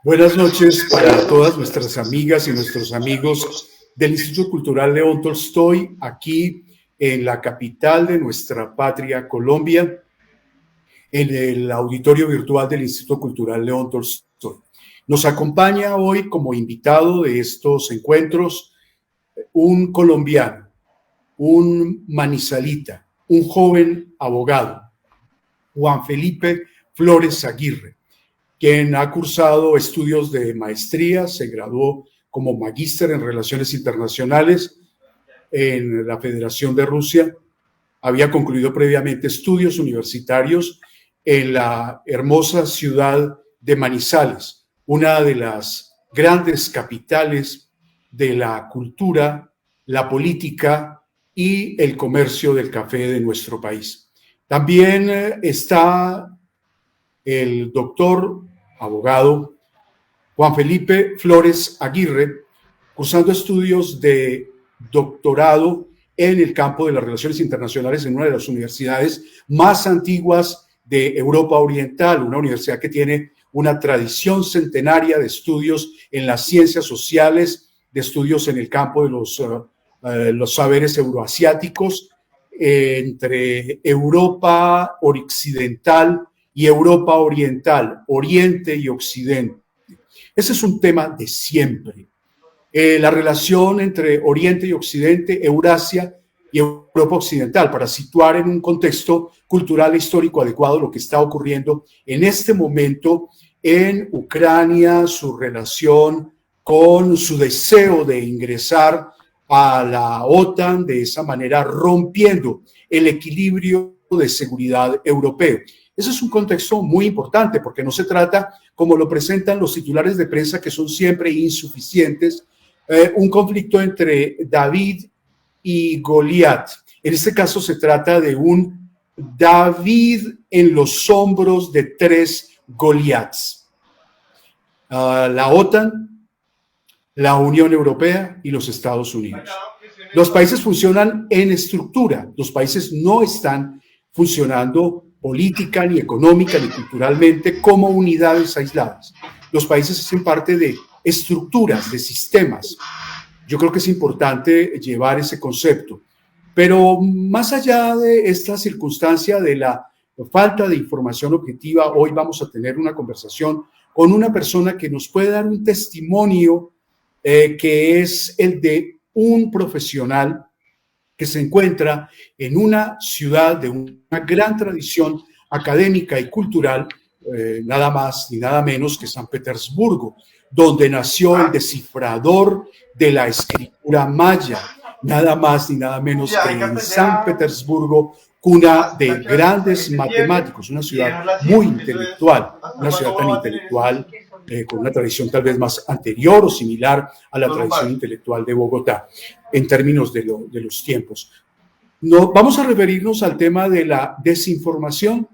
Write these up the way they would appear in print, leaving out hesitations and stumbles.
Buenas noches para todas nuestras amigas y nuestros amigos del Instituto Cultural León Tolstoy, aquí en la capital de nuestra patria, Colombia, en el auditorio virtual del Instituto Cultural León Tolstoy. Nos acompaña hoy como invitado de estos encuentros un colombiano, un manizalita, un joven abogado, Juan Felipe Flores Aguirre, quien ha cursado estudios de maestría, se graduó como magíster en Relaciones Internacionales en la Federación de Rusia, había concluido previamente estudios universitarios en la hermosa ciudad de Manizales, una de las grandes capitales de la cultura, la política y el comercio del café de nuestro país. También está el doctor abogado Juan Felipe Flores Aguirre, cursando estudios de doctorado en el campo de las relaciones internacionales en una de las universidades más antiguas de Europa Oriental, una universidad que tiene una tradición centenaria de estudios en las ciencias sociales, de estudios en el campo de los saberes euroasiáticos, entre Europa occidental y Europa oriental, Oriente y Occidente. Ese es un tema de siempre. La relación entre Oriente y Occidente, Eurasia y Europa Occidental, para situar en un contexto cultural e histórico adecuado lo que está ocurriendo en este momento en Ucrania, su relación con su deseo de ingresar a la OTAN, de esa manera rompiendo el equilibrio de seguridad europeo. Ese es un contexto muy importante porque no se trata, como lo presentan los titulares de prensa, que son siempre insuficientes, un conflicto entre David y Goliat. En este caso se trata de un David en los hombros de tres Goliats. La OTAN, la Unión Europea y los Estados Unidos. Los países funcionan en estructura, los países no están funcionando política, ni económica, ni culturalmente como unidades aisladas. Los países hacen parte de estructuras, de sistemas. Yo creo que es importante llevar ese concepto. Pero más allá de esta circunstancia de la falta de información objetiva, hoy vamos a tener una conversación con una persona que nos puede dar un testimonio que es el de un profesional que se encuentra en una ciudad de una gran tradición académica y cultural, nada más ni nada menos que San Petersburgo, donde nació el descifrador de la escritura maya, nada más ni nada menos que en San Petersburgo, cuna de grandes matemáticos, una ciudad muy intelectual, una ciudad tan intelectual con una tradición tal vez más anterior o similar a la tradición intelectual de Bogotá, en términos de los tiempos. No, vamos a referirnos al tema de la desinformación,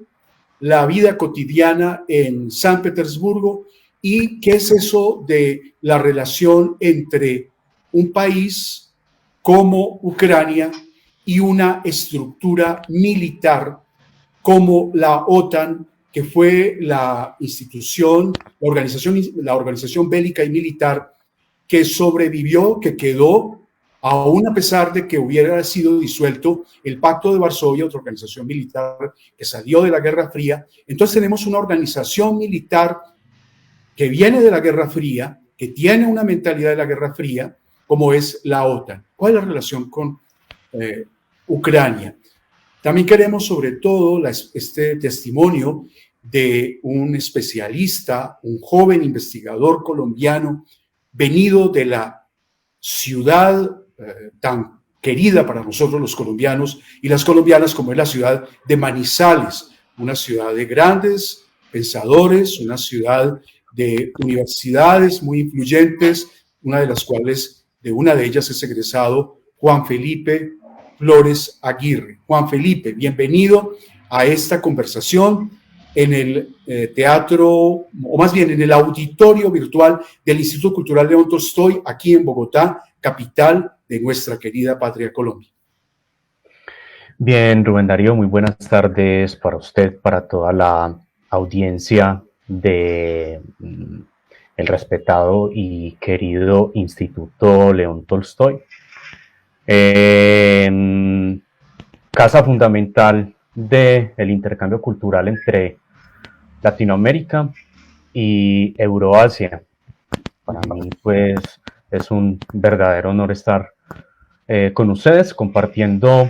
la vida cotidiana en San Petersburgo y qué es eso de la relación entre un país como Ucrania y una estructura militar como la OTAN, que fue la institución, la organización bélica y militar que sobrevivió, que quedó, aún a pesar de que hubiera sido disuelto el Pacto de Varsovia, otra organización militar que salió de la Guerra Fría. Entonces tenemos una organización militar que viene de la Guerra Fría, que tiene una mentalidad de la Guerra Fría, como es la OTAN. ¿Cuál es la relación con Ucrania? También queremos sobre todo este testimonio de un especialista, un joven investigador colombiano, venido de la ciudad tan querida para nosotros los colombianos y las colombianas como es la ciudad de Manizales, una ciudad de grandes pensadores, una ciudad de universidades muy influyentes, una de ellas es egresado Juan Felipe Flores Aguirre. Juan Felipe, bienvenido a esta conversación en el teatro, o más bien en el auditorio virtual del Instituto Cultural León Tolstoy, aquí en Bogotá, capital de nuestra querida patria Colombia. Bien, Rubén Darío, muy buenas tardes para usted, para toda la audiencia de el respetado y querido Instituto León Tolstoy. Casa fundamental del intercambio cultural entre Latinoamérica y Euroasia. Para mí, pues, es un verdadero honor estar con ustedes compartiendo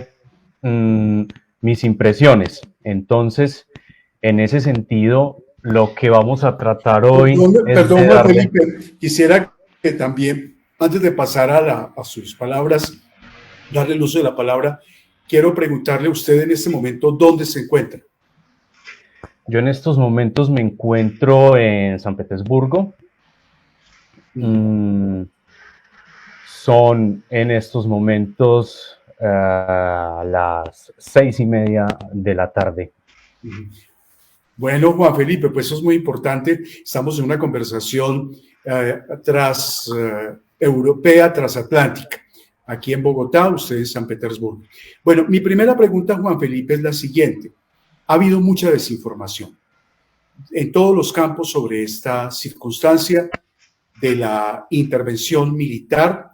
mis impresiones. Entonces, en ese sentido, lo que vamos a tratar hoy es Perdón, de Juan darle... Felipe, quisiera que también, antes de pasar a sus palabras, darle el uso de la palabra, quiero preguntarle a usted en este momento dónde se encuentra. Yo en estos momentos me encuentro en San Petersburgo. Son en estos momentos las 6:30 de la tarde. Bueno, Juan Felipe, pues eso es muy importante. Estamos en una conversación europea, transatlántica. Aquí en Bogotá, ustedes en San Petersburgo. Bueno, mi primera pregunta, Juan Felipe, es la siguiente. Ha habido mucha desinformación en todos los campos sobre esta circunstancia de la intervención militar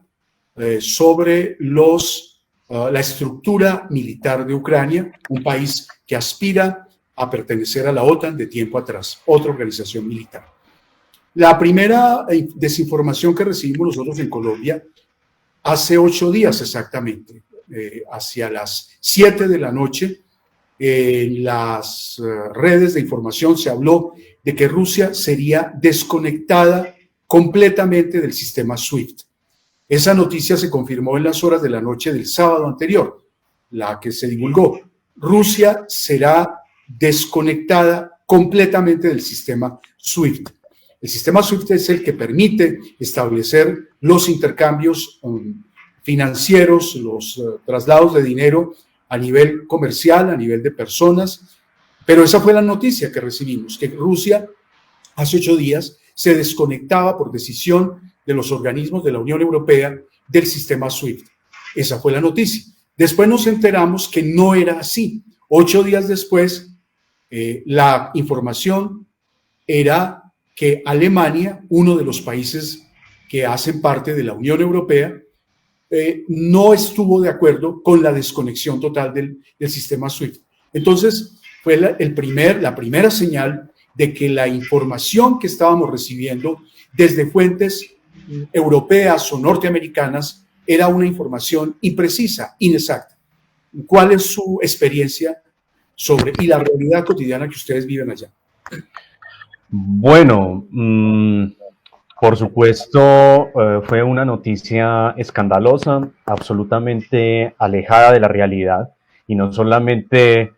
sobre la estructura militar de Ucrania, un país que aspira a pertenecer a la OTAN de tiempo atrás, otra organización militar. La primera desinformación que recibimos nosotros en Colombia hace 8 días exactamente, hacia las 7 de la noche, en las redes de información se habló de que Rusia sería desconectada completamente del sistema SWIFT. Esa noticia se confirmó en las horas de la noche del sábado anterior, la que se divulgó. Rusia será desconectada completamente del sistema SWIFT. El sistema SWIFT es el que permite establecer los intercambios financieros, los traslados de dinero a nivel comercial, a nivel de personas. Pero esa fue la noticia que recibimos, que Rusia hace 8 días se desconectaba por decisión de los organismos de la Unión Europea del sistema SWIFT. Esa fue la noticia. Después nos enteramos que no era así. 8 días después, la información era que Alemania, uno de los países que hacen parte de la Unión Europea, no estuvo de acuerdo con la desconexión total del sistema SWIFT. Entonces, fue la primera señal de que la información que estábamos recibiendo desde fuentes europeas o norteamericanas era una información imprecisa, inexacta. ¿Cuál es su experiencia y la realidad cotidiana que ustedes viven allá? Bueno, por supuesto, fue una noticia escandalosa, absolutamente alejada de la realidad, y no solamente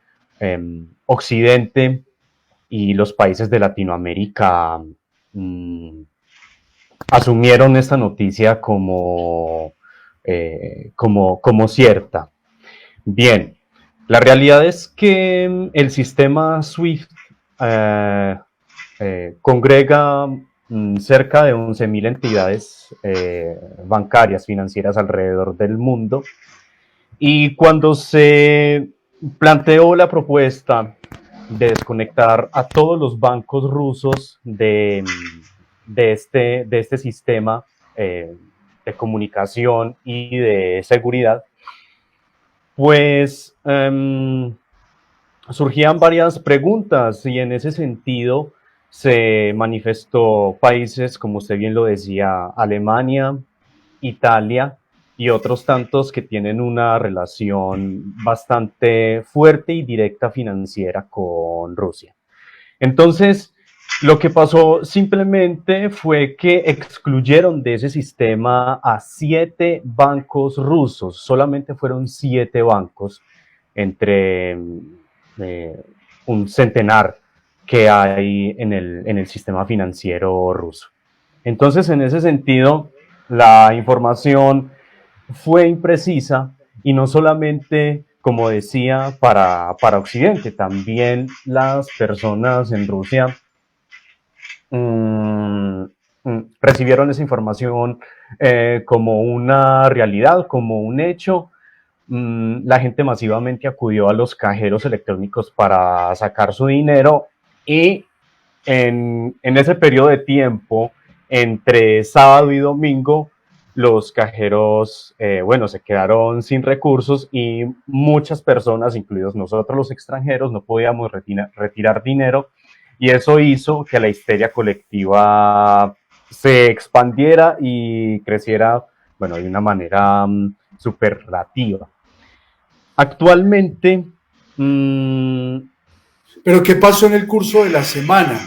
Occidente y los países de Latinoamérica asumieron esta noticia como cierta. Bien, la realidad es que el sistema SWIFT congrega cerca de 11.000 entidades bancarias, financieras alrededor del mundo, y cuando se planteó la propuesta de desconectar a todos los bancos rusos de este sistema de comunicación y de seguridad, pues surgían varias preguntas, y en ese sentido se manifestó países, como usted bien lo decía, Alemania, Italia y otros tantos que tienen una relación bastante fuerte y directa financiera con Rusia. Entonces, lo que pasó simplemente fue que excluyeron de ese sistema a 7 bancos rusos. Solamente fueron 7 bancos entre un centenar que hay en el sistema financiero ruso. Entonces, en ese sentido, la información fue imprecisa, y no solamente, como decía, para Occidente, también las personas en Rusia recibieron esa información como una realidad, como un hecho. La gente masivamente acudió a los cajeros electrónicos para sacar su dinero, y en ese periodo de tiempo entre sábado y domingo los cajeros, bueno, se quedaron sin recursos y muchas personas, incluidos nosotros los extranjeros, no podíamos retirar dinero y eso hizo que la histeria colectiva se expandiera y creciera, bueno, de una manera superlativa. Actualmente, Pero ¿qué pasó en el curso de la semana,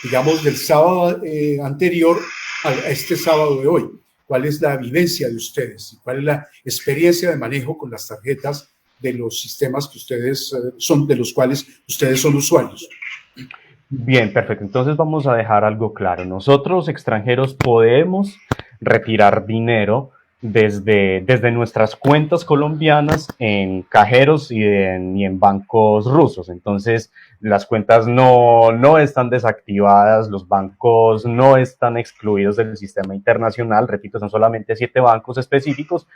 digamos del sábado anterior a este sábado de hoy? ¿Cuál es la vivencia de ustedes? ¿Cuál es la experiencia de manejo con las tarjetas de los sistemas que ustedes son, de los cuales ustedes son usuarios? Bien, perfecto. Entonces vamos a dejar algo claro. Nosotros, extranjeros, podemos retirar dinero desde nuestras cuentas colombianas en cajeros y en bancos rusos. Entonces, las cuentas no están desactivadas, los bancos no están excluidos del sistema internacional. Repito, son solamente 7 bancos específicos,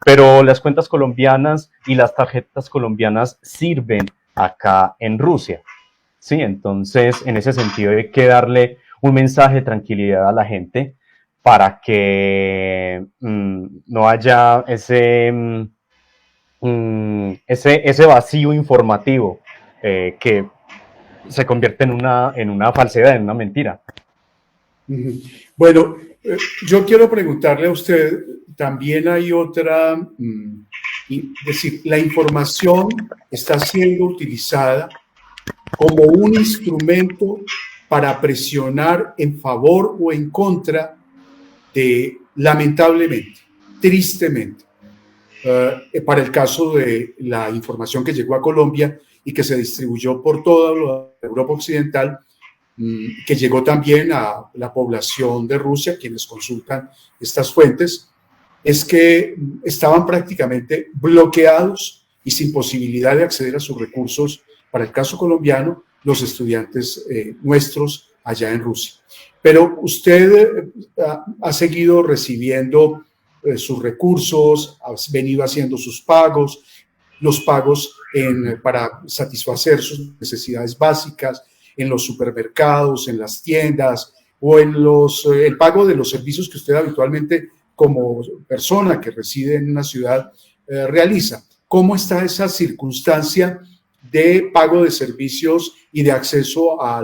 pero las cuentas colombianas y las tarjetas colombianas sirven acá en Rusia. Sí, entonces en ese sentido hay que darle un mensaje de tranquilidad a la gente para que no haya ese vacío informativo que se convierte en una falsedad, en una mentira. Bueno, yo quiero preguntarle a usted, también hay otra, es decir, la información está siendo utilizada como un instrumento para presionar en favor o en contra de, lamentablemente, tristemente, para el caso de la información que llegó a Colombia y que se distribuyó por toda Europa Occidental, que llegó también a la población de Rusia, quienes consultan estas fuentes, es que estaban prácticamente bloqueados y sin posibilidad de acceder a sus recursos, para el caso colombiano, los estudiantes nuestros allá en Rusia. Pero usted ha seguido recibiendo sus recursos, ha venido haciendo sus pagos, los pagos para satisfacer sus necesidades básicas en los supermercados, en las tiendas o en el pago de los servicios que usted habitualmente como persona que reside en una ciudad realiza. ¿Cómo está esa circunstancia de pago de servicios y de acceso a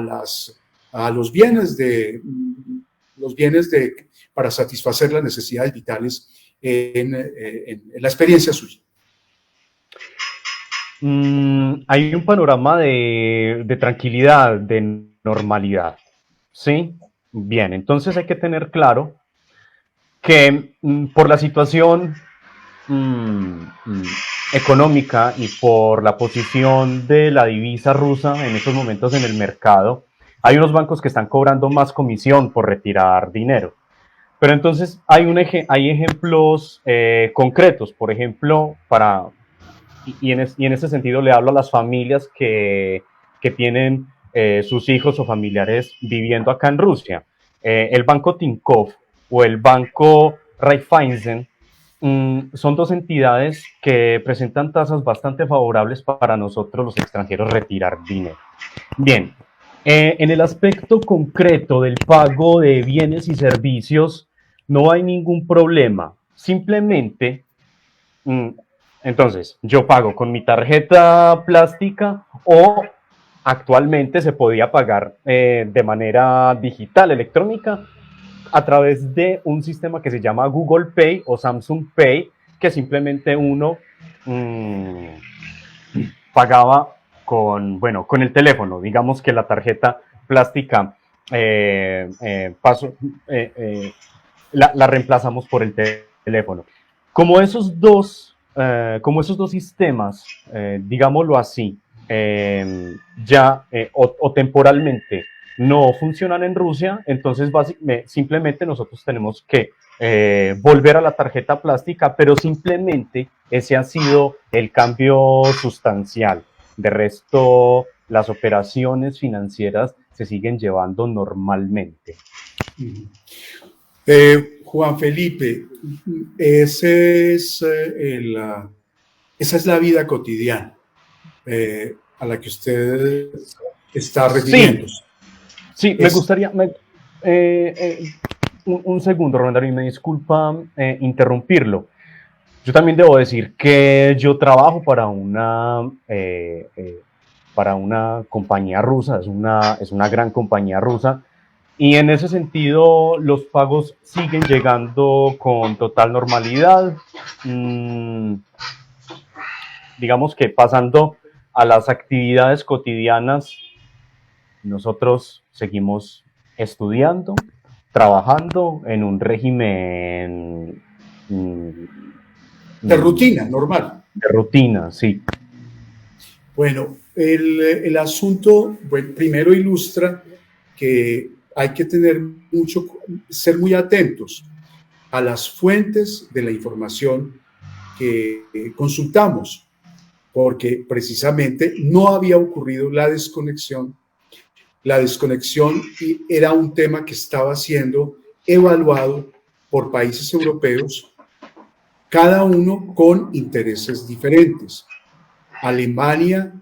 los bienes para satisfacer las necesidades vitales en la experiencia suya? Hay un panorama de tranquilidad, de normalidad, ¿sí? Bien, entonces hay que tener claro que por la situación económica y por la posición de la divisa rusa en estos momentos en el mercado, hay unos bancos que están cobrando más comisión por retirar dinero. Pero entonces hay ejemplos concretos, por ejemplo, en ese sentido le hablo a las familias que tienen sus hijos o familiares viviendo acá en Rusia. El banco Tinkoff o el banco Raiffeisen son dos entidades que presentan tasas bastante favorables para nosotros los extranjeros retirar dinero. Bien, en el aspecto concreto del pago de bienes y servicios no hay ningún problema. Simplemente, entonces, yo pago con mi tarjeta plástica o actualmente se podía pagar de manera digital, electrónica, a través de un sistema que se llama Google Pay o Samsung Pay, que simplemente uno pagaba con el teléfono. Digamos que la tarjeta plástica la reemplazamos por el teléfono. Como esos dos sistemas, digámoslo así, o temporalmente no funcionan en Rusia, entonces simplemente nosotros tenemos que volver a la tarjeta plástica, pero simplemente ese ha sido el cambio sustancial. De resto, las operaciones financieras se siguen llevando normalmente. Juan Felipe, esa es la vida cotidiana a la que usted está refiriéndose. Sí, me gustaría... un segundo, Ronald, y me disculpa interrumpirlo. Yo también debo decir que yo trabajo para una compañía rusa, es una gran compañía rusa, y en ese sentido los pagos siguen llegando con total normalidad. Digamos que pasando a las actividades cotidianas, nosotros seguimos estudiando, trabajando en un régimen De rutina, normal. de rutina, sí. Bueno, el asunto, bueno, primero ilustra que hay que tener mucho, ser muy atentos a las fuentes de la información que consultamos, porque precisamente no había ocurrido la desconexión. La desconexión era un tema que estaba siendo evaluado por países europeos, cada uno con intereses diferentes. Alemania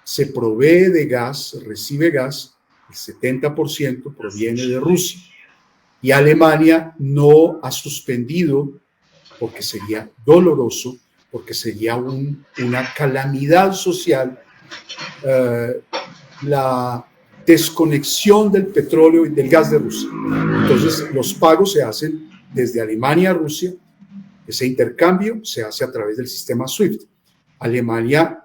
se provee de gas, recibe gas, el 70% proviene de Rusia. Y Alemania no ha suspendido, porque sería doloroso, porque sería una calamidad social, la desconexión del petróleo y del gas de Rusia. Entonces, los pagos se hacen desde Alemania a Rusia. Ese intercambio se hace a través del sistema SWIFT. Alemania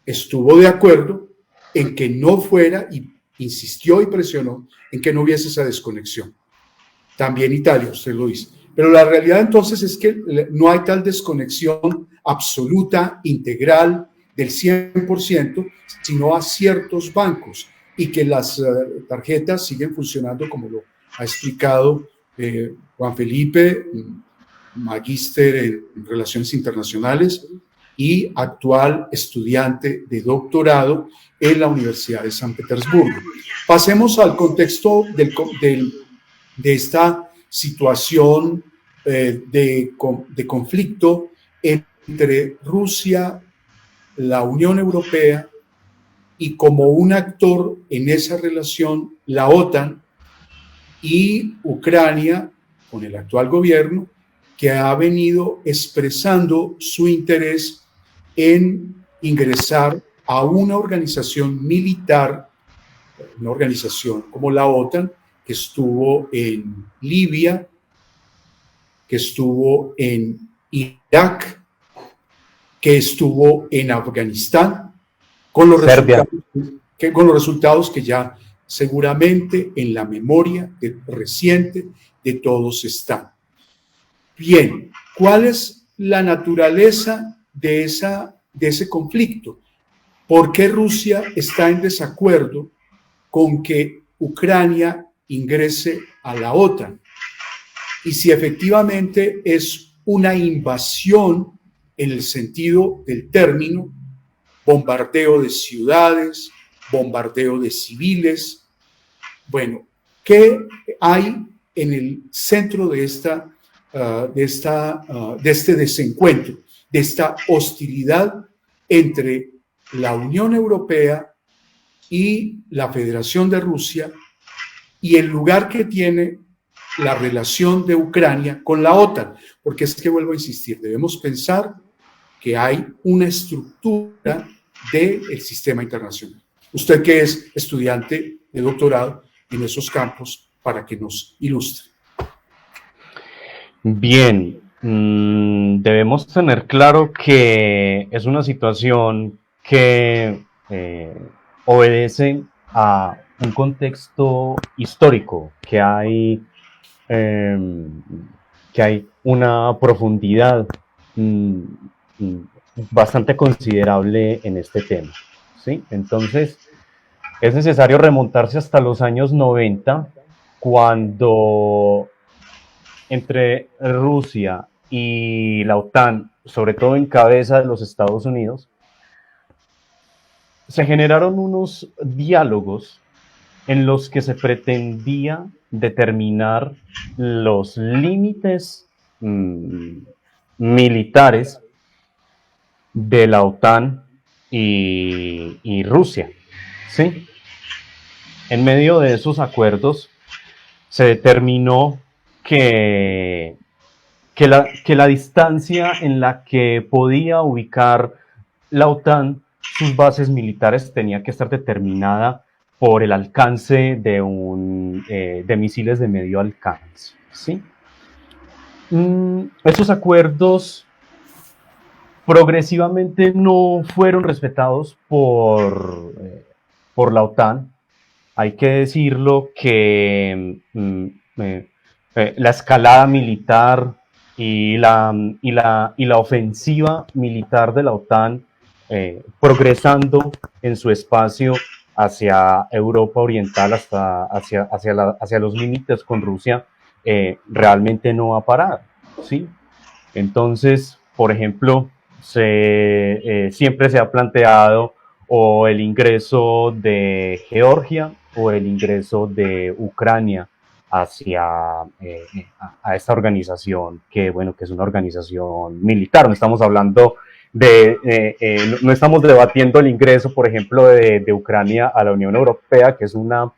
estuvo de acuerdo en que no fuera y insistió y presionó en que no hubiese esa desconexión. También Italia, usted lo dice. Pero la realidad entonces es que no hay tal desconexión absoluta, integral, del 100%, sino a ciertos bancos y que las tarjetas siguen funcionando como lo ha explicado Juan Felipe, magíster en Relaciones Internacionales y actual estudiante de doctorado en la Universidad de San Petersburgo. Pasemos al contexto de esta situación de conflicto entre Rusia, la Unión Europea y como un actor en esa relación la OTAN y Ucrania con el actual gobierno que ha venido expresando su interés en ingresar a una organización militar, una organización como la OTAN, que estuvo en Libia, que estuvo en Irak, que estuvo en Afganistán, con los resultados que ya seguramente en la memoria reciente de todos están. Bien, ¿cuál es la naturaleza de ese conflicto? ¿Por qué Rusia está en desacuerdo con que Ucrania ingrese a la OTAN? Y si efectivamente es una invasión en el sentido del término, bombardeo de ciudades, bombardeo de civiles. Bueno, ¿qué hay en el centro de este desencuentro, de esta hostilidad entre la Unión Europea y la Federación de Rusia y el lugar que tiene la relación de Ucrania con la OTAN? Porque es que vuelvo a insistir, debemos pensar que hay una estructura del sistema internacional. Usted que es estudiante de doctorado en esos campos, para que nos ilustre. Bien, debemos tener claro que es una situación que obedece a un contexto histórico, que hay una profundidad bastante considerable en este tema, ¿sí? Entonces, es necesario remontarse hasta los años 90, cuando entre Rusia y la OTAN, sobre todo en cabeza de los Estados Unidos, se generaron unos diálogos en los que se pretendía determinar los límites militares de la OTAN y Rusia, ¿sí? En medio de esos acuerdos se determinó que, que la distancia en la que podía ubicar la OTAN sus bases militares tenía que estar determinada por el alcance de misiles de medio alcance. ¿Sí? Esos acuerdos progresivamente no fueron respetados por la OTAN. Hay que decirlo que la escalada militar y la ofensiva militar de la OTAN progresando en su espacio hacia Europa Oriental, hacia los límites con Rusia, realmente no ha parado, ¿sí? Entonces, por ejemplo, siempre se ha planteado o el ingreso de Georgia o el ingreso de Ucrania hacia a esta organización que, bueno, que es una organización militar. No estamos hablando no estamos debatiendo el ingreso, por ejemplo, de Ucrania a la Unión Europea, que es una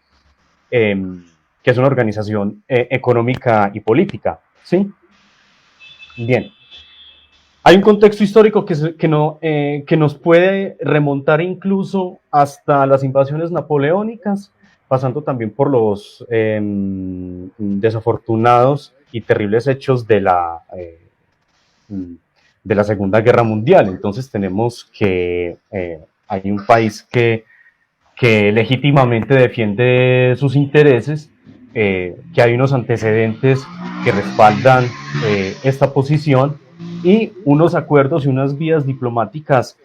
organización económica y política, ¿sí? Bien. Hay un contexto histórico que nos puede remontar incluso hasta las invasiones napoleónicas, pasando también por los desafortunados y terribles hechos de la Segunda Guerra Mundial. Entonces tenemos que hay un país que legítimamente defiende sus intereses, que hay unos antecedentes que respaldan esta posición y unos acuerdos y unas vías diplomáticas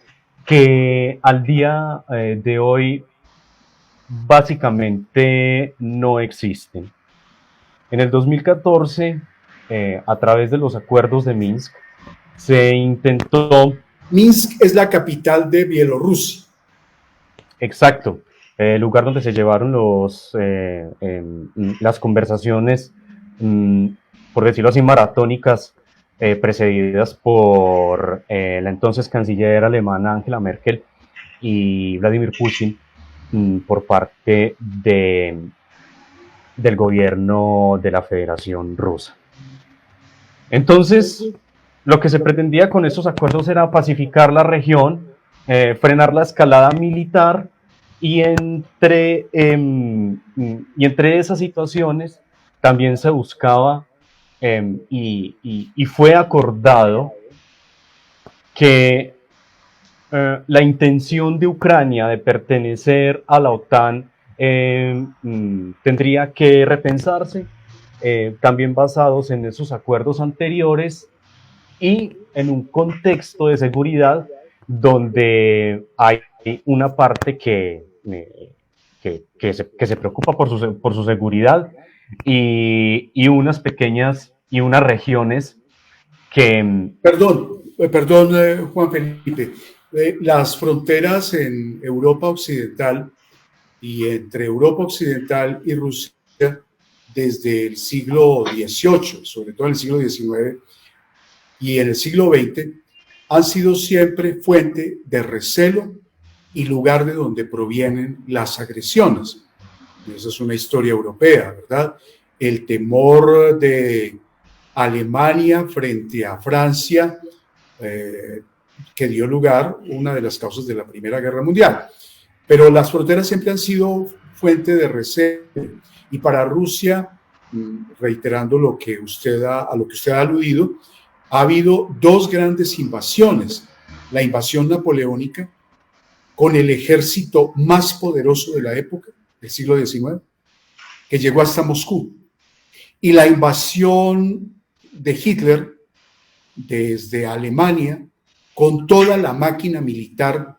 que al día de hoy básicamente no existen. En el 2014, a través de los acuerdos de Minsk, se intentó... Minsk es la capital de Bielorrusia. Exacto, el lugar donde se llevaron las conversaciones, por decirlo así, maratónicas, precedidas por la entonces canciller alemana Angela Merkel y Vladimir Putin por parte del gobierno de la Federación Rusa. Entonces, lo que se pretendía con estos acuerdos era pacificar la región, frenar la escalada militar y entre esas situaciones también se buscaba y fue acordado que la intención de Ucrania de pertenecer a la OTAN tendría que repensarse, también basados en esos acuerdos anteriores y en un contexto de seguridad donde hay una parte que se preocupa por su seguridad y unas pequeñas y unas regiones que... Perdón, Juan Felipe. Las fronteras en Europa Occidental y entre Europa Occidental y Rusia desde el siglo XVIII, sobre todo en el siglo XIX y en el siglo XX, han sido siempre fuente de recelo y lugar de donde provienen las agresiones. Esa es una historia europea, ¿verdad? El temor de Alemania frente a Francia, que dio lugar a una de las causas de la Primera Guerra Mundial. Pero las fronteras siempre han sido fuente de recelo. Y para Rusia, reiterando a lo que usted ha aludido, ha habido dos grandes invasiones. La invasión napoleónica, con el ejército más poderoso de la época, del siglo XIX, que llegó hasta Moscú. Y la invasión de Hitler desde Alemania, con toda la máquina militar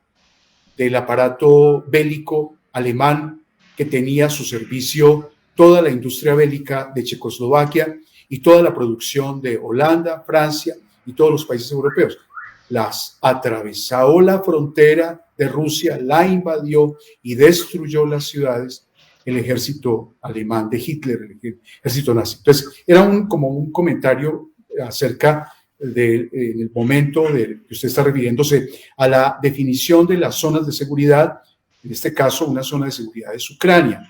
del aparato bélico alemán que tenía a su servicio toda la industria bélica de Checoslovaquia y toda la producción de Holanda, Francia y todos los países europeos. Las atravesó la frontera de Rusia, la invadió y destruyó las ciudades el ejército alemán de Hitler, el ejército nazi. Entonces, era como un comentario acerca del momento que usted está refiriéndose a la definición de las zonas de seguridad. En este caso, una zona de seguridad es Ucrania.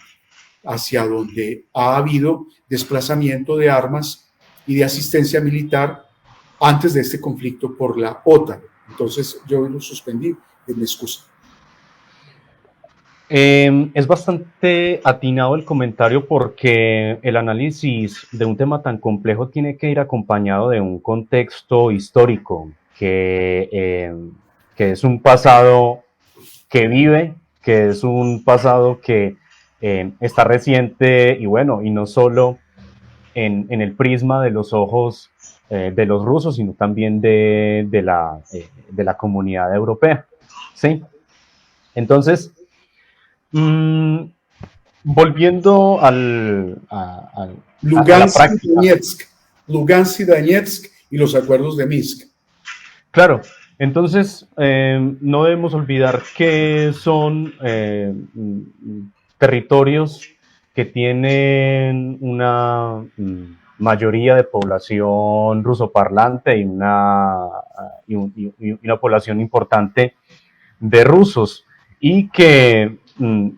hacia donde ha habido desplazamiento de armas y de asistencia militar antes de este conflicto por la OTAN. Entonces yo lo suspendí, me excuso. Es bastante atinado el comentario porque el análisis de un tema tan complejo tiene que ir acompañado de un contexto histórico que es un pasado que vive, que es un pasado que está reciente y bueno, y no solo en el prisma de los ojos de los rusos, sino también de la comunidad europea. ¿Sí? Entonces, volviendo a la práctica. Lugansk y Donetsk y los acuerdos de Minsk. Claro, entonces no debemos olvidar que son territorios que tienen una mayoría de población rusoparlante y una población importante de rusos, y que en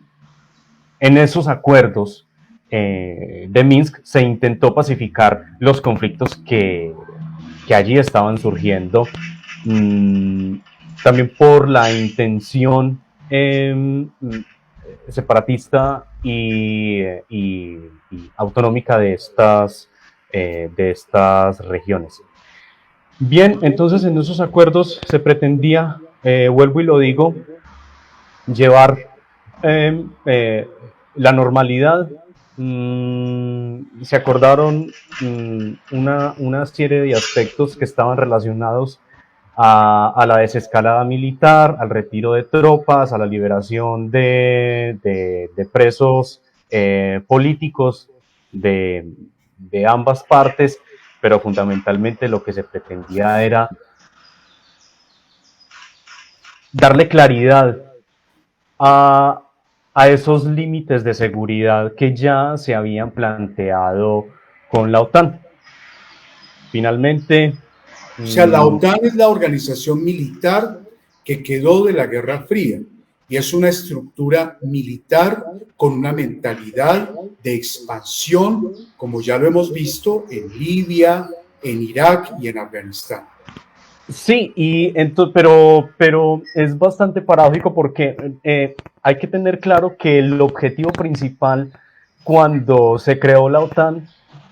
esos acuerdos de Minsk se intentó pacificar los conflictos que allí estaban surgiendo, también por la intención separatista y autonómica de estas regiones. Bien, entonces en esos acuerdos se pretendía, vuelvo y lo digo, llevar la normalidad. Se acordaron una serie de aspectos que estaban relacionados a la desescalada militar, al retiro de tropas, a la liberación de presos políticos de ambas partes, pero fundamentalmente lo que se pretendía era darle claridad a esos límites de seguridad que ya se habían planteado con la OTAN. Finalmente... O sea, la OTAN es la organización militar que quedó de la Guerra Fría y es una estructura militar con una mentalidad de expansión, como ya lo hemos visto en Libia, en Irak y en Afganistán. Sí, pero es bastante paradójico porque hay que tener claro que el objetivo principal cuando se creó la OTAN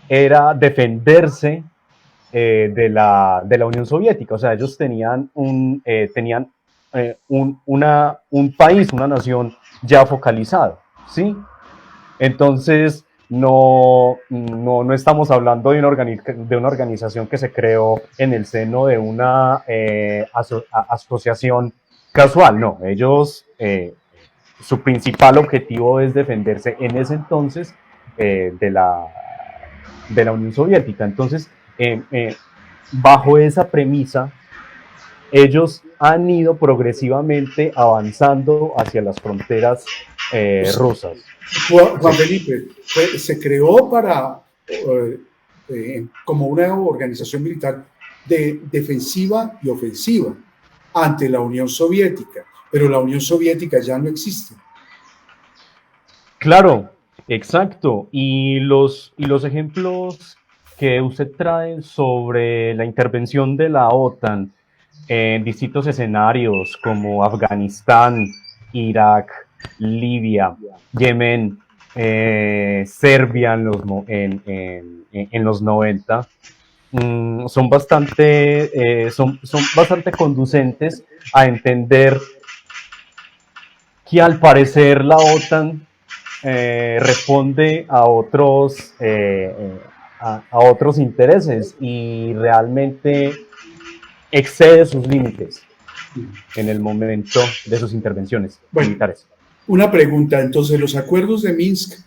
era defenderse de la Unión Soviética. O sea, ellos tenían un país, una nación ya focalizada, ¿sí? Entonces, no estamos hablando de una organización que se creó en el seno de una asociación casual. No, ellos, su principal objetivo es defenderse en ese entonces de la Unión Soviética. Entonces, bajo esa premisa, ellos han ido progresivamente avanzando hacia las fronteras rusas. Juan Felipe, se creó como una organización militar de defensiva y ofensiva ante la Unión Soviética, pero la Unión Soviética ya no existe. Claro, exacto. Y los ejemplos que usted trae sobre la intervención de la OTAN en distintos escenarios como Afganistán, Irak, Libia, Yemen, Serbia en los 90, son bastante conducentes a entender que al parecer la OTAN responde a otros intereses y realmente excede sus límites en el momento de sus intervenciones militares. Una pregunta, entonces los acuerdos de Minsk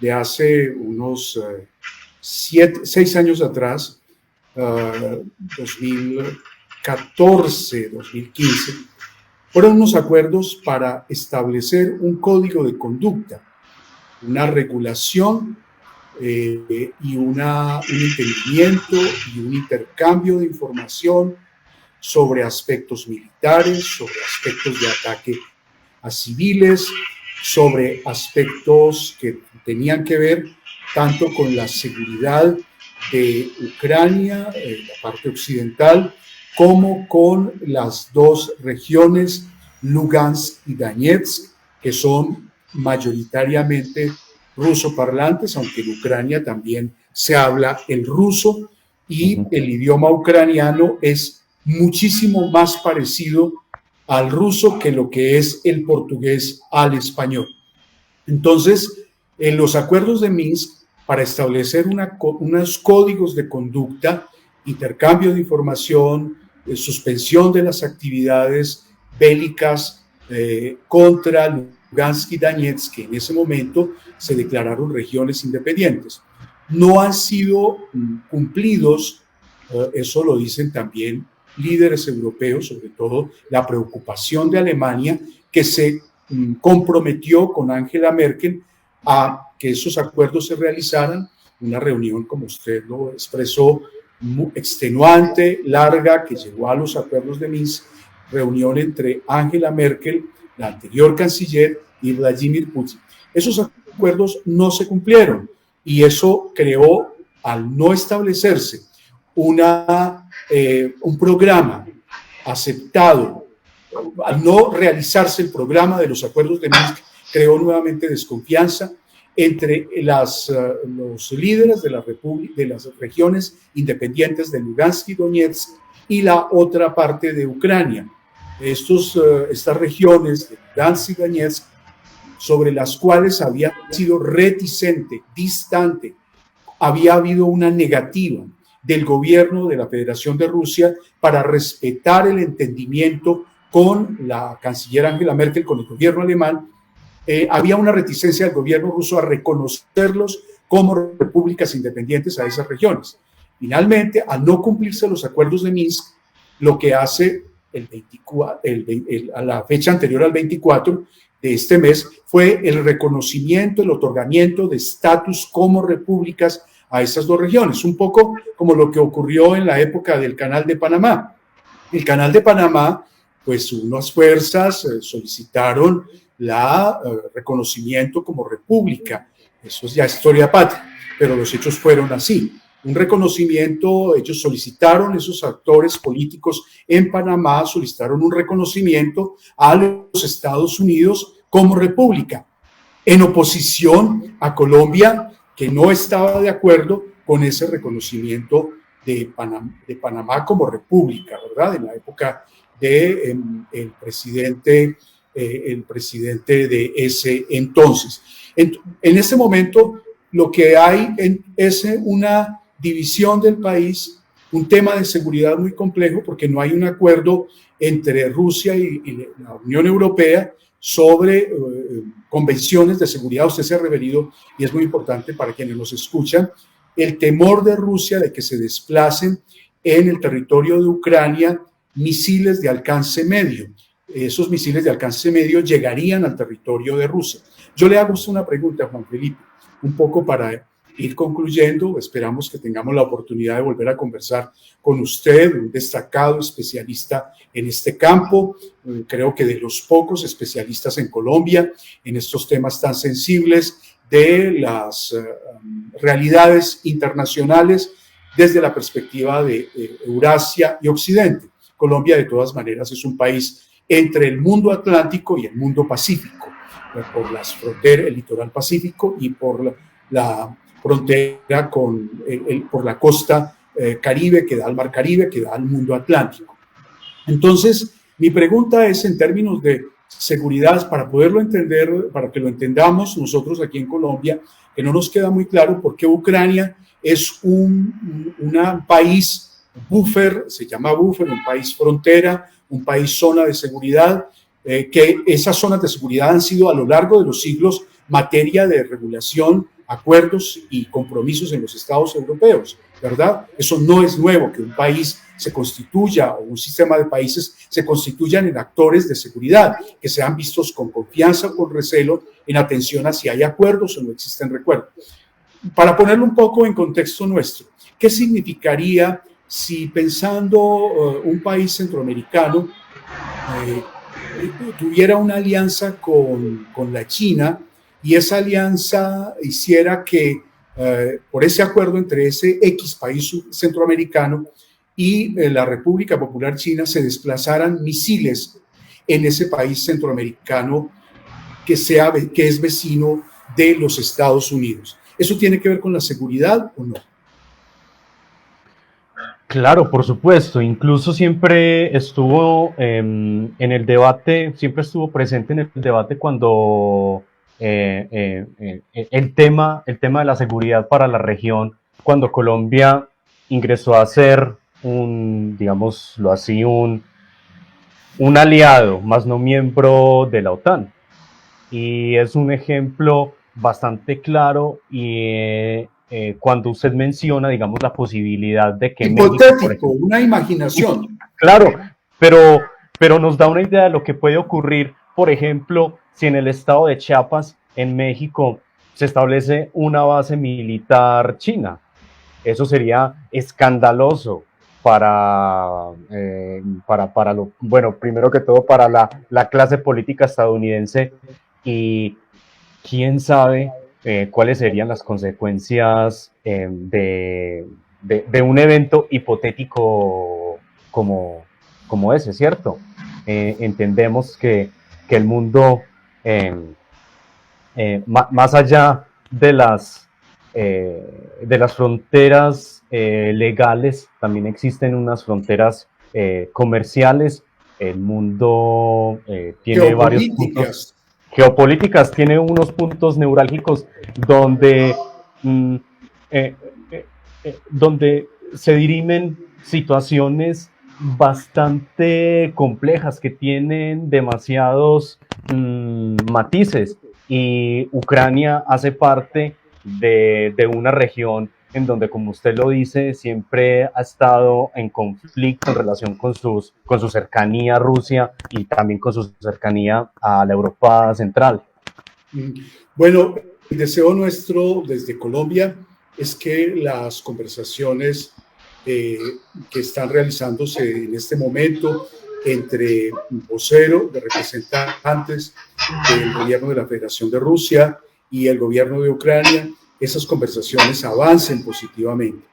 de hace unos 6 años atrás, 2014, 2015, fueron unos acuerdos para establecer un código de conducta, una regulación y un entendimiento y un intercambio de información sobre aspectos militares, sobre aspectos de ataque a civiles, sobre aspectos que tenían que ver tanto con la seguridad de Ucrania, la parte occidental, como con las dos regiones, Lugansk y Donetsk, que son mayoritariamente ruso-parlantes, aunque en Ucrania también se habla el ruso, y el idioma ucraniano es muchísimo más parecido al ruso que lo que es el portugués al español. Entonces, en los acuerdos de Minsk, para establecer unos códigos de conducta, intercambio de información, suspensión de las actividades bélicas contra Lugansk y Donetsk, que en ese momento se declararon regiones independientes. No han sido cumplidos, eso lo dicen también líderes europeos, sobre todo la preocupación de Alemania, que se comprometió con Angela Merkel a que esos acuerdos se realizaran. Una reunión, como usted lo expresó, muy extenuante, larga, que llegó a los acuerdos de Minsk, reunión entre Angela Merkel, la anterior canciller, y Vladimir Putin. Esos acuerdos no se cumplieron y eso creó, al no establecerse un programa aceptado, al no realizarse el programa de los acuerdos de Minsk, creó nuevamente desconfianza entre los líderes de las regiones independientes de Lugansk y Donetsk y la otra parte de Ucrania. Estas regiones de Lugansk y Donetsk, sobre las cuales había sido reticente, distante, había habido una negativa del gobierno de la Federación de Rusia para respetar el entendimiento con la canciller Angela Merkel, con el gobierno alemán. Había una reticencia del gobierno ruso a reconocerlos como repúblicas independientes a esas regiones. Finalmente, al no cumplirse los acuerdos de Minsk, lo que hace a la fecha anterior al 24 de este mes fue el reconocimiento, el otorgamiento de estatus como repúblicas a esas dos regiones, un poco como lo que ocurrió en la época del Canal de Panamá. El Canal de Panamá, pues unas fuerzas solicitaron reconocimiento como república. Eso es ya historia patria, pero los hechos fueron así. Un reconocimiento, ellos solicitaron, esos actores políticos en Panamá solicitaron un reconocimiento a los Estados Unidos como república, en oposición a Colombia, que no estaba de acuerdo con ese reconocimiento de Panamá como república, ¿verdad? En la época del presidente de ese entonces. En ese momento, lo que hay es una división del país, un tema de seguridad muy complejo, porque no hay un acuerdo entre Rusia y la Unión Europea sobre convenciones de seguridad. Usted se ha referido, y es muy importante para quienes nos escuchan, el temor de Rusia de que se desplacen en el territorio de Ucrania misiles de alcance medio. Esos misiles de alcance medio llegarían al territorio de Rusia. Yo le hago una pregunta, Juan Felipe, un poco para ir concluyendo. Esperamos que tengamos la oportunidad de volver a conversar con usted, un destacado especialista en este campo, creo que de los pocos especialistas en Colombia en estos temas tan sensibles de las realidades internacionales desde la perspectiva de Eurasia y Occidente. Colombia, de todas maneras, es un país entre el mundo atlántico y el mundo pacífico, por las fronteras, el litoral pacífico, y por la frontera por la costa Caribe, que da al mar Caribe, que da al mundo atlántico. Entonces, mi pregunta es, en términos de seguridad, para poderlo entender, para que lo entendamos nosotros aquí en Colombia, que no nos queda muy claro por qué Ucrania es un país buffer, se llama buffer, un país frontera, un país zona de seguridad, que esas zonas de seguridad han sido a lo largo de los siglos materia de regulación, acuerdos y compromisos en los estados europeos, ¿verdad? Eso no es nuevo, que un país se constituya, o un sistema de países se constituyan en actores de seguridad, que sean vistos con confianza o con recelo en atención a si hay acuerdos o no existen recuerdos. Para ponerlo un poco en contexto nuestro, ¿qué significaría si, pensando un país centroamericano tuviera una alianza con la China y esa alianza hiciera que, por ese acuerdo entre ese X país centroamericano y la República Popular China, se desplazaran misiles en ese país centroamericano que es vecino de los Estados Unidos. ¿Eso tiene que ver con la seguridad o no? Claro, por supuesto. Incluso siempre estuvo en el debate, siempre estuvo presente en el debate cuando el tema de la seguridad para la región, cuando Colombia ingresó a ser digámoslo así, un aliado, más no miembro de la OTAN. Y es un ejemplo bastante claro y cuando usted menciona, digamos, la posibilidad de que México, por Hipotético, ejemplo, una imaginación. claro, pero, pero nos da una idea de lo que puede ocurrir, por ejemplo, si en el estado de Chiapas, en México, se establece una base militar china. Eso sería escandaloso bueno, primero que todo para la clase política estadounidense y quién sabe cuáles serían las consecuencias de un evento hipotético como ese, ¿cierto? Entendemos que el mundo, eh, más allá de las fronteras legales, también existen unas fronteras comerciales. El mundo tiene varios puntos Geopolíticas. geopolíticas, tiene unos puntos neurálgicos donde, mm, eh, eh, donde se dirimen situaciones bastante complejas que tienen demasiados matices y Ucrania hace parte de una región en donde, como usted lo dice, siempre ha estado en conflicto en relación con su cercanía a Rusia y también con su cercanía a la Europa central. Bueno, el deseo nuestro desde Colombia es que las conversaciones que están realizándose en este momento entre vocero de representantes del gobierno de la Federación de Rusia y el gobierno de Ucrania, esas conversaciones avancen positivamente.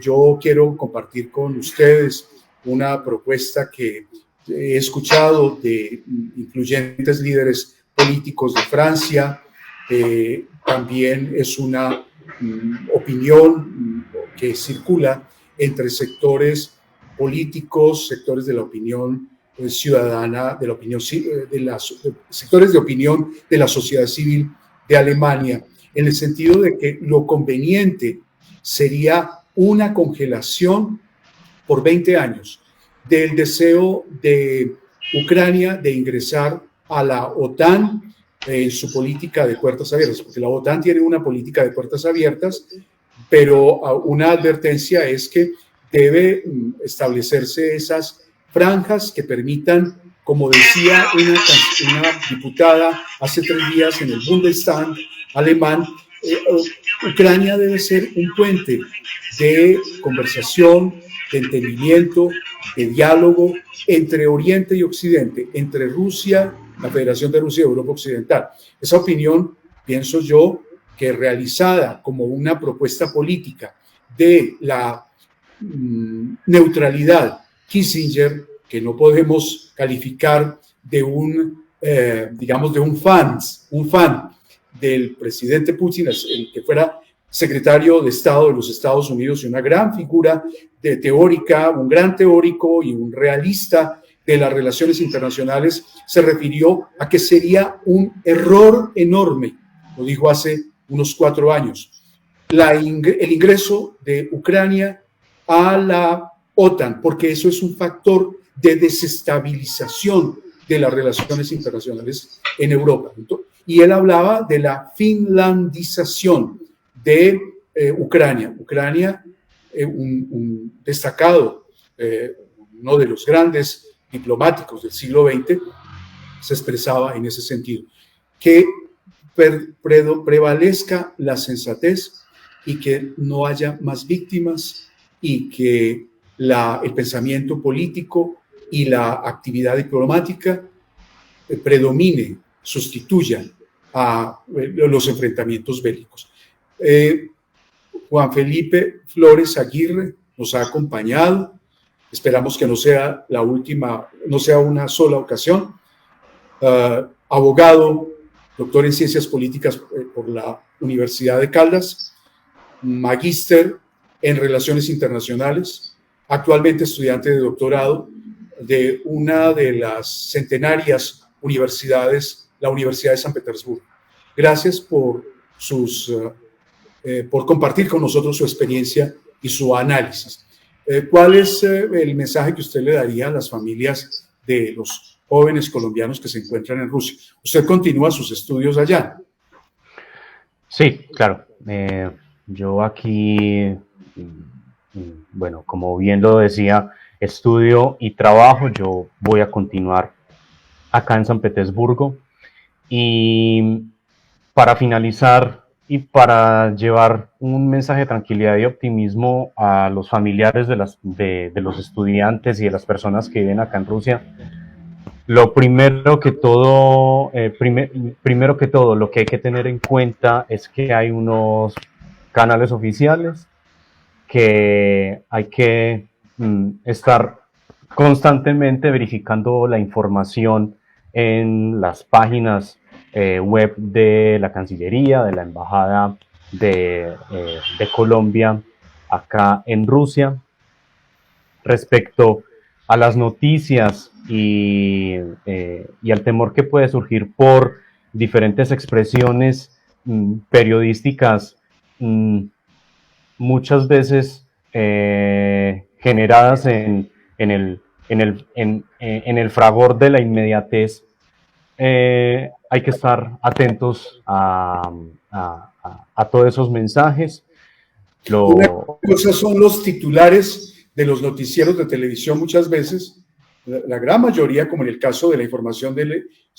Yo quiero compartir con ustedes una propuesta que he escuchado de influyentes líderes políticos de Francia. También es una opinión que circula entre sectores políticos, sectores de la opinión ciudadana, de la opinión, sectores de opinión de la sociedad civil de Alemania, en el sentido de que lo conveniente sería una congelación por 20 años del deseo de Ucrania de ingresar a la OTAN en su política de puertas abiertas, porque la OTAN tiene una política de puertas abiertas, pero una advertencia es que debe establecerse esas franjas que permitan, como decía una diputada hace 3 días en el Bundestag alemán, Ucrania debe ser un puente de conversación, de entendimiento, de diálogo entre Oriente y Occidente, entre Rusia, la Federación de Rusia y Europa Occidental. Esa opinión, pienso yo, que realizada como una propuesta política de la neutralidad Kissinger, que no podemos calificar de digamos, de un fan del presidente Putin, el que fuera secretario de Estado de los Estados Unidos y una gran figura teórica, un gran teórico y un realista de las relaciones internacionales, se refirió a que sería un error enorme, lo dijo hace unos 4 años, el ingreso de Ucrania a la OTAN, porque eso es un factor de desestabilización de las relaciones internacionales en Europa. Y él hablaba de la finlandización de Ucrania. Ucrania, un destacado, uno de los grandes diplomáticos del siglo XX, se expresaba en ese sentido. Que prevalezca la sensatez y que no haya más víctimas y que el pensamiento político y la actividad diplomática predomine, sustituya a los enfrentamientos bélicos. Juan Felipe Flores Aguirre nos ha acompañado. Esperamos que no sea la última, no sea una sola ocasión. Abogado, doctor en Ciencias Políticas por la Universidad de Caldas, magíster en Relaciones Internacionales, actualmente estudiante de doctorado de una de las centenarias universidades, la Universidad de San Petersburgo. Gracias por por compartir con nosotros su experiencia y su análisis. ¿Cuál es el mensaje que usted le daría a las familias de los jóvenes colombianos que se encuentran en Rusia? ¿Usted continúa sus estudios allá? Sí, claro. Yo aquí, bueno, como bien lo decía, estudio y trabajo. Yo voy a continuar acá en San Petersburgo. Y para finalizar y para llevar un mensaje de tranquilidad y optimismo a los familiares de los estudiantes y de las personas que viven acá en Rusia, lo primero que todo, primero que todo, lo que hay que tener en cuenta es que hay unos canales oficiales que hay que estar constantemente verificando la información en las páginas web de la Cancillería, de la Embajada de Colombia acá en Rusia, respecto a las noticias y al temor que puede surgir por diferentes expresiones periodísticas, muchas veces generadas en el fragor de la inmediatez. Hay que estar atentos a todos esos mensajes. Una cosa son los titulares de los noticieros de televisión muchas veces, la gran mayoría, como en el caso de la información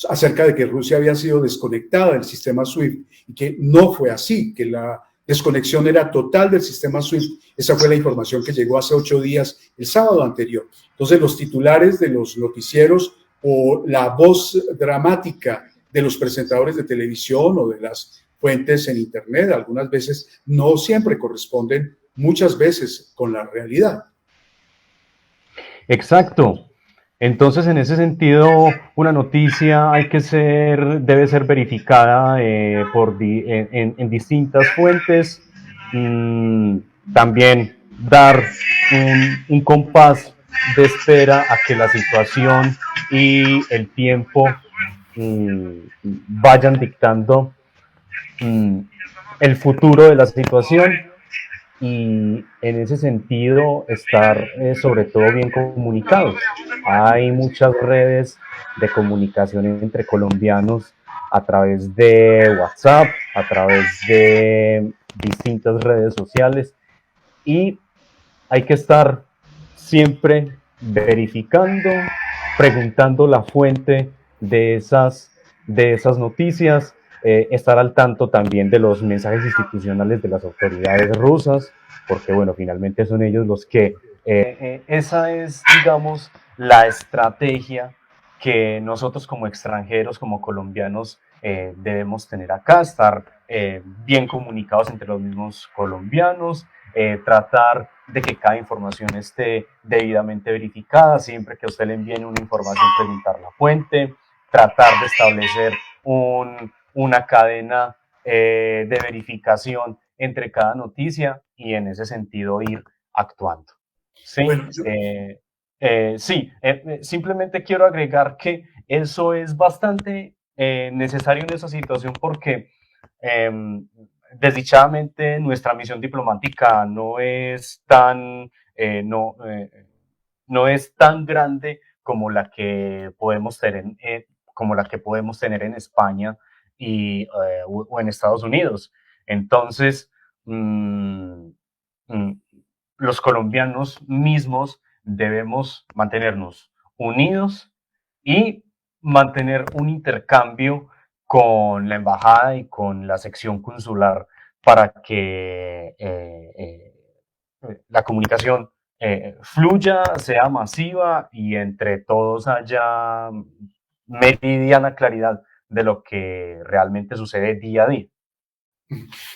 acerca de que Rusia había sido desconectada del sistema SWIFT y que no fue así, que la desconexión era total del sistema SWIFT. Esa fue la información que llegó hace 8 días, el sábado anterior. Entonces, los titulares de los noticieros o la voz dramática de los presentadores de televisión o de las fuentes en Internet, algunas veces no siempre corresponden, muchas veces, con la realidad. Exacto. Entonces, en ese sentido, una noticia debe ser verificada en distintas fuentes. También dar un compás de espera a que la situación y el tiempo vayan dictando el futuro de la situación, y en ese sentido estar sobre todo bien comunicados. Hay muchas redes de comunicación entre colombianos a través de WhatsApp, a través de distintas redes sociales, y hay que estar siempre verificando, preguntando la fuente de esas noticias, estar al tanto también de los mensajes institucionales de las autoridades rusas, porque bueno, finalmente son ellos los que... esa es, digamos, la estrategia que nosotros como extranjeros, como colombianos, debemos tener acá, estar bien comunicados entre los mismos colombianos, tratar de que cada información esté debidamente verificada, siempre que a usted le envíen una información, preguntar la fuente, tratar de establecer una cadena de verificación entre cada noticia y en ese sentido ir actuando. Sí, Bueno, simplemente quiero agregar que eso es bastante necesario en esa situación porque desdichadamente nuestra misión diplomática no es tan grande como la que podemos tener en España o en Estados Unidos. Entonces, los colombianos mismos debemos mantenernos unidos y mantener un intercambio con la embajada y con la sección consular para que la comunicación fluya, sea masiva y entre todos haya meridiana claridad de lo que realmente sucede día a día.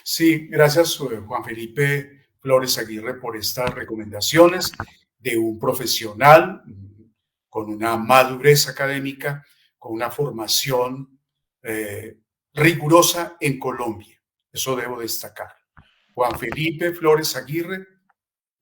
Sí, gracias Juan Felipe Flores Aguirre por estas recomendaciones de un profesional con una madurez académica, con una formación eh, rigurosa en Colombia. Eso debo destacar. Juan Felipe Flores Aguirre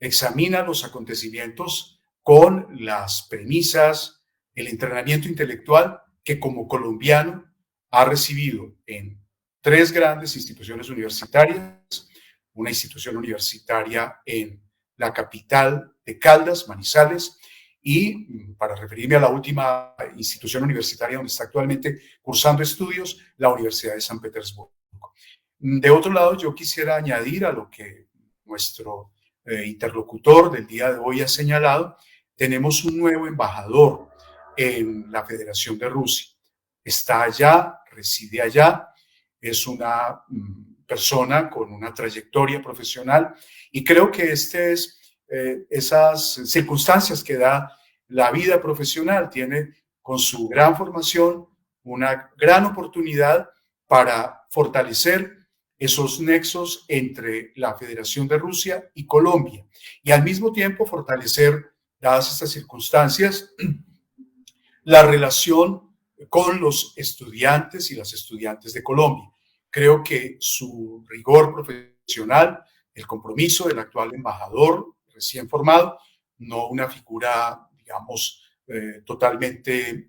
examina los acontecimientos con las premisas, el entrenamiento intelectual que como colombiano ha recibido en tres grandes instituciones universitarias, una institución universitaria en la capital de Caldas, Manizales, y para referirme a la última institución universitaria donde está actualmente cursando estudios, la Universidad de San Petersburgo. De otro lado, yo quisiera añadir a lo que nuestro interlocutor del día de hoy ha señalado, tenemos un nuevo embajador en la Federación de Rusia. Está allá, reside allá, es una persona con una trayectoria profesional y creo que esas circunstancias que da la vida profesional tiene con su gran formación una gran oportunidad para fortalecer esos nexos entre la Federación de Rusia y Colombia y al mismo tiempo fortalecer, dadas estas circunstancias, la relación con los estudiantes y las estudiantes de Colombia. Creo que su rigor profesional, el compromiso del actual embajador recién formado, no una figura, digamos, totalmente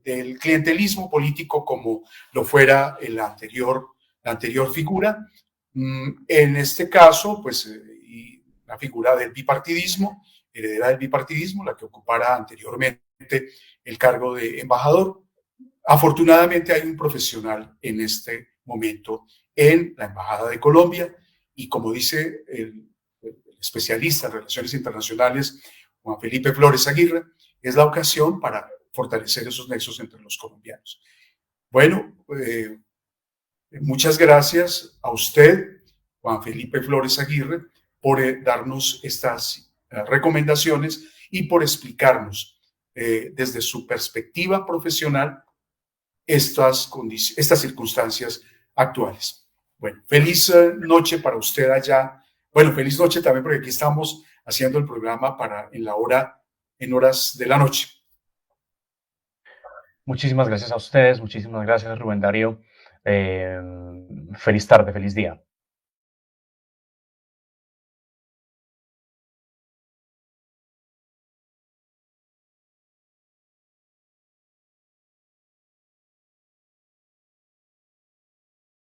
del clientelismo político como lo fuera la anterior figura. En este caso, pues, la figura del bipartidismo, heredera del bipartidismo, la que ocupara anteriormente el cargo de embajador. Afortunadamente hay un profesional en este momento en la Embajada de Colombia y como dice el especialista en relaciones internacionales Juan Felipe Flores Aguirre, es la ocasión para fortalecer esos nexos entre los colombianos. Bueno, muchas gracias a usted, Juan Felipe Flores Aguirre, por darnos estas recomendaciones y por explicarnos desde su perspectiva profesional estas circunstancias actuales. Bueno, feliz noche para usted allá. Bueno, feliz noche también porque aquí estamos haciendo el programa en horas de la noche. Muchísimas gracias a ustedes, muchísimas gracias Rubén Darío. Feliz tarde, feliz día.